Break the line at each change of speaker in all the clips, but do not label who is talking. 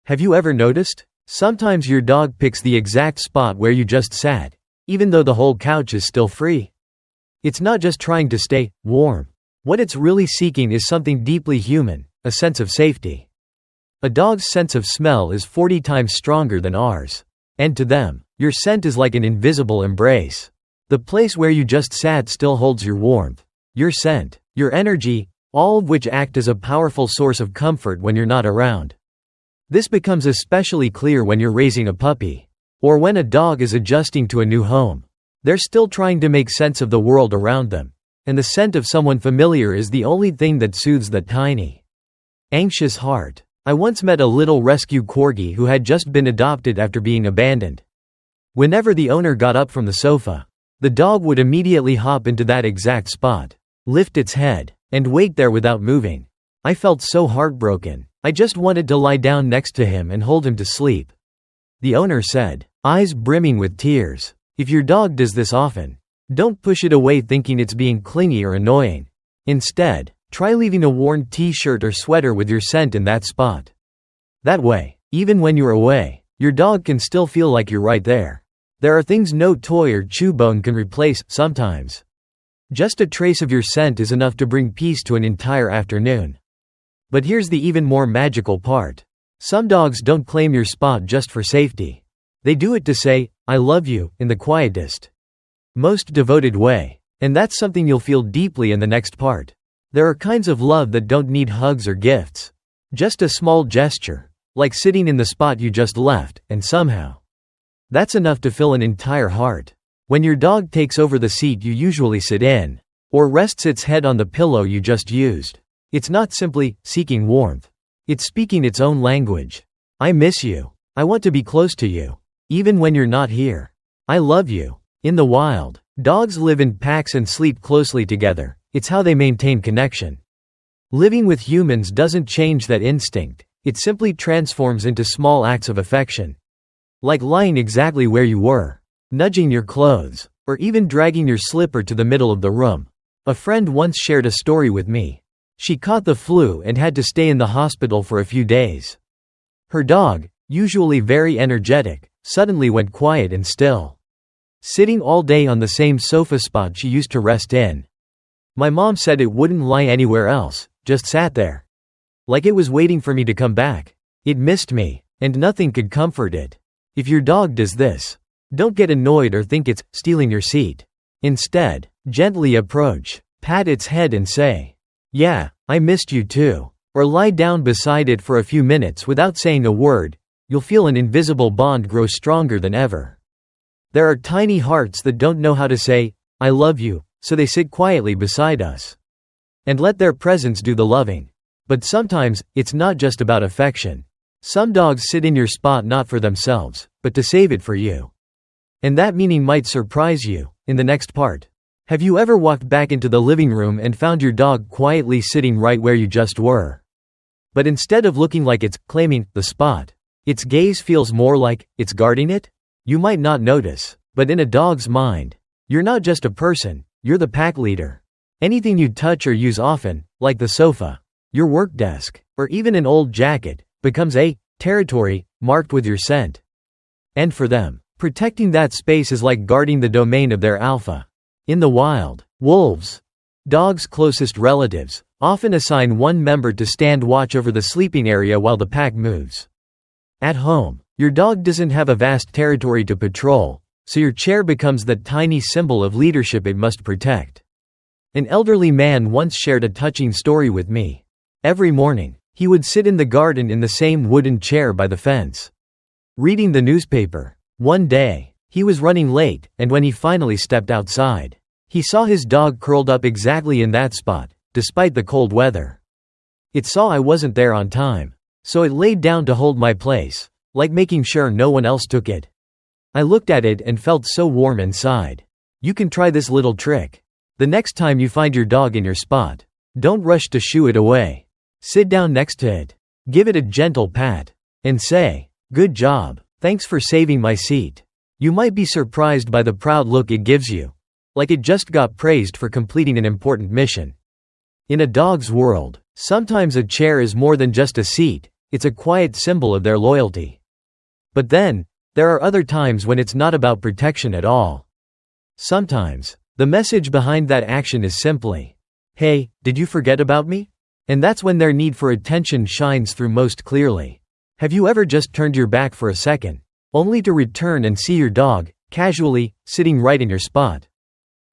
Have you ever noticed? Sometimes your dog picks the exact spot where you just sat, even though the whole couch is still free. It's not just trying to stay warm. What it's really seeking is something deeply human, a sense of safety. A dog's sense of smell is 40 times stronger than ours. And to them, your scent is like an invisible embrace. The place where you just sat still holds your warmth, your scent, your energy, all of which act as a powerful source of comfort when you're not around. This becomes especially clear when you're raising a puppy, or when a dog is adjusting to a new home. They're still trying to make sense of the world around them, and the scent of someone familiar is the only thing that soothes that tiny, anxious heart. I once met a little rescue corgi who had just been adopted after being abandoned. Whenever the owner got up from the sofa, the dog would immediately hop into that exact spot, lift its head, and wait there without moving. I felt so heartbroken. I just wanted to lie down next to him and hold him to sleep. The owner said, eyes brimming with tears, "If your dog does this often, don't push it away thinking it's being clingy or annoying. Instead, try leaving a worn t-shirt or sweater with your scent in that spot. That way, even when you're away, your dog can still feel like you're right there." There are things no toy or chew bone can replace sometimes. Just a trace of your scent is enough to bring peace to an entire afternoon. But here's the even more magical part. Some dogs don't claim your spot just for safety. They do it to say, "I love you," in the quietest, most devoted way. And that's something you'll feel deeply in the next part. There are kinds of love that don't need hugs or gifts. Just a small gesture, like sitting in the spot you just left, and somehow, that's enough to fill an entire heart. When your dog takes over the seat you usually sit in, or rests its head on the pillow you just used, it's not simply seeking warmth. It's speaking its own language. I miss you. I want to be close to you, even when you're not here. I love you. In the wild, dogs live in packs and sleep closely together. It's how they maintain connection. Living with humans doesn't change that instinct. It simply transforms into small acts of affection. Like lying exactly where you were, nudging your clothes, or even dragging your slipper to the middle of the room. A friend once shared a story with me. She caught the flu and had to stay in the hospital for a few days. Her dog, usually very energetic, suddenly went quiet and still, sitting all day on the same sofa spot she used to rest in. My mom said it wouldn't lie anywhere else, just sat there, like it was waiting for me to come back. It missed me, and nothing could comfort it. If your dog does this, don't get annoyed or think it's stealing your seat. Instead, gently approach, pat its head and say, "Yeah, I missed you too," or lie down beside it for a few minutes without saying a word. You'll feel an invisible bond grow stronger than ever. There are tiny hearts that don't know how to say, "I love you," so they sit quietly beside us and let their presence do the loving. But sometimes, it's not just about affection. Some dogs sit in your spot not for themselves, but to save it for you. And that meaning might surprise you. In the next part, have you ever walked back into the living room and found your dog quietly sitting right where you just were? But instead of looking like it's claiming the spot, its gaze feels more like it's guarding it? You might not notice, but in a dog's mind, you're not just a person, you're the pack leader. Anything you touch or use often, like the sofa, your work desk, or even an old jacket, becomes a territory marked with your scent. And for them, protecting that space is like guarding the domain of their alpha. In the wild, wolves, dogs' closest relatives, often assign one member to stand watch over the sleeping area while the pack moves. At home, your dog doesn't have a vast territory to patrol, so your chair becomes that tiny symbol of leadership it must protect. An elderly man once shared a touching story with me. Every morning, he would sit in the garden in the same wooden chair by the fence, reading the newspaper. One day, he was running late, and when he finally stepped outside, he saw his dog curled up exactly in that spot, despite the cold weather. It saw I wasn't there on time, so it laid down to hold my place, like making sure no one else took it. I looked at it and felt so warm inside. You can try this little trick. The next time you find your dog in your spot, don't rush to shoo it away. Sit down next to it, give it a gentle pat, and say, "Good job. Thanks for saving my seat." You might be surprised by the proud look it gives you, like it just got praised for completing an important mission. In a dog's world, sometimes a chair is more than just a seat, It's a quiet symbol of their loyalty. But then, there are other times when it's not about protection at all. Sometimes, the message behind that action is simply, "Hey, did you forget about me?" And that's when their need for attention shines through most clearly. Have you ever just turned your back for a second, only to return and see your dog, casually, sitting right in your spot?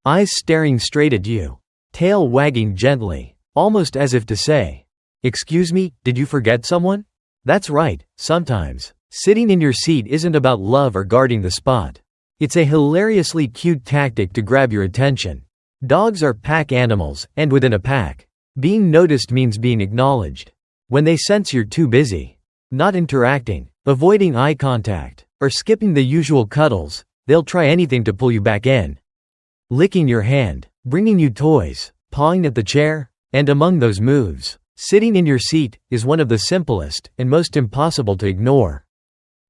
Eyes staring straight at you. Tail wagging gently, almost as if to say, "Excuse me, did you forget someone?" That's right, sometimes, sitting in your seat isn't about love or guarding the spot. It's a hilariously cute tactic to grab your attention. Dogs are pack animals, and within a pack, being noticed means being acknowledged. When they sense you're too busy, not interacting, avoiding eye contact, or skipping the usual cuddles, they'll try anything to pull you back in. Licking your hand, bringing you toys, pawing at the chair, and among those moves, sitting in your seat is one of the simplest and most impossible to ignore.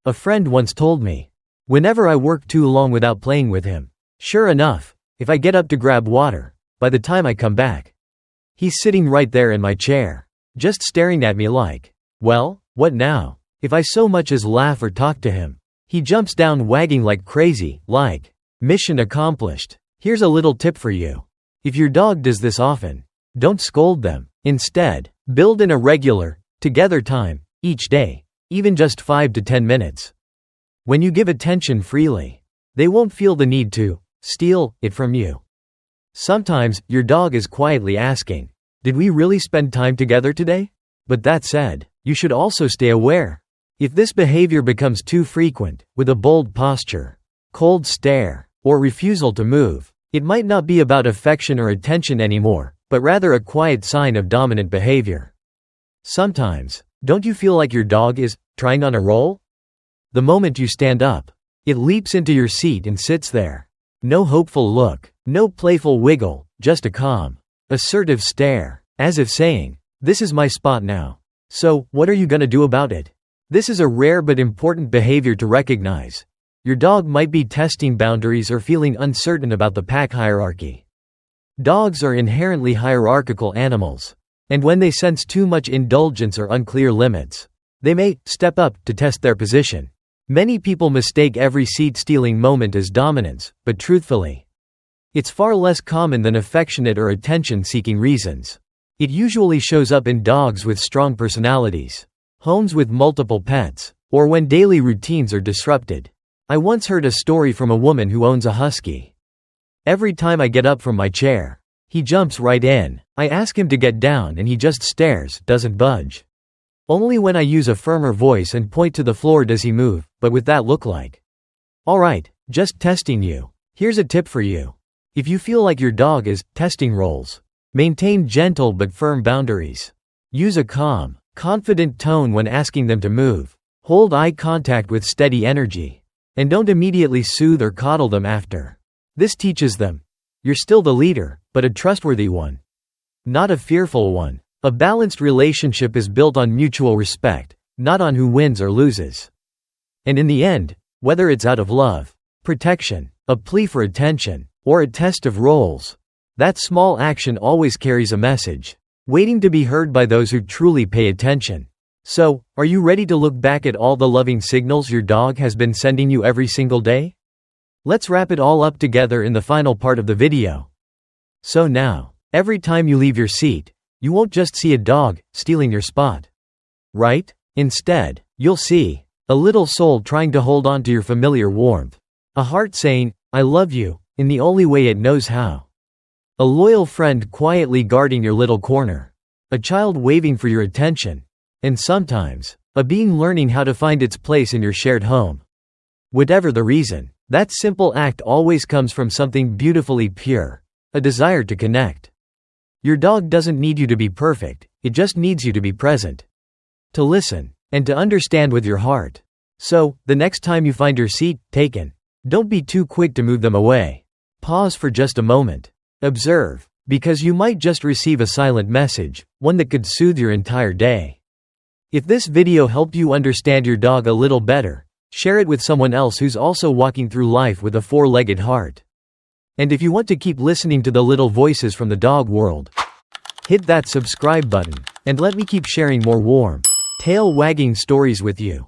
A friend once told me, "Whenever I work too long without playing with him, sure enough, if I get up to grab water, by the time I come back, he's sitting right there in my chair, just staring at me like, well, what now?" If I so much as laugh or talk to him, he jumps down wagging like crazy, like, mission accomplished. Here's a little tip for you. If your dog does this often, don't scold them. Instead, build in a regular, together time, each day, even just 5 to 10 minutes. When you give attention freely, they won't feel the need to steal it from you. Sometimes, your dog is quietly asking, "Did we really spend time together today?" But that said, you should also stay aware. If this behavior becomes too frequent, with a bold posture, cold stare, or refusal to move, it might not be about affection or attention anymore, but rather a quiet sign of dominant behavior. Sometimes, don't you feel like your dog is trying on a roll? The moment you stand up, it leaps into your seat and sits there. No hopeful look, no playful wiggle, just a calm, assertive stare, as if saying, "This is my spot now. So, what are you gonna do about it?" This is a rare but important behavior to recognize. Your dog might be testing boundaries or feeling uncertain about the pack hierarchy. Dogs are inherently hierarchical animals, and when they sense too much indulgence or unclear limits, they may step up to test their position. Many people mistake every seat-stealing moment as dominance, but truthfully, it's far less common than affectionate or attention-seeking reasons. It usually shows up in dogs with strong personalities, homes with multiple pets, or when daily routines are disrupted. I once heard a story from a woman who owns a husky. "Every time I get up from my chair, he jumps right in. I ask him to get down and he just stares, doesn't budge. Only when I use a firmer voice and point to the floor does he move, but with that look like, 'Alright, just testing you. Here's a tip for you. If you feel like your dog is testing roles, maintain gentle but firm boundaries. Use a calm, confident tone when asking them to move. Hold eye contact with steady energy. And don't immediately soothe or coddle them after. This teaches them, you're still the leader, but a trustworthy one, not a fearful one. A balanced relationship is built on mutual respect, not on who wins or loses. And in the end, whether it's out of love, protection, a plea for attention, or a test of roles, that small action always carries a message, waiting to be heard by those who truly pay attention. So, are you ready to look back at all the loving signals your dog has been sending you every single day? Let's wrap it all up together in the final part of the video. So now, every time you leave your seat, you won't just see a dog stealing your spot, right? Instead, you'll see a little soul trying to hold on to your familiar warmth, a heart saying, "I love you," in the only way it knows how. A loyal friend quietly guarding your little corner, a child waving for your attention, and sometimes, a being learning how to find its place in your shared home. Whatever the reason, that simple act always comes from something beautifully pure, a desire to connect. Your dog doesn't need you to be perfect, it just needs you to be present, to listen, and to understand with your heart. So, the next time you find your seat taken, don't be too quick to move them away. Pause for just a moment. Observe, because you might just receive a silent message, one that could soothe your entire day. If this video helped you understand your dog a little better, share it with someone else who's also walking through life with a four-legged heart. And if you want to keep listening to the little voices from the dog world, hit that subscribe button, and let me keep sharing more warm, Tail wagging stories with you.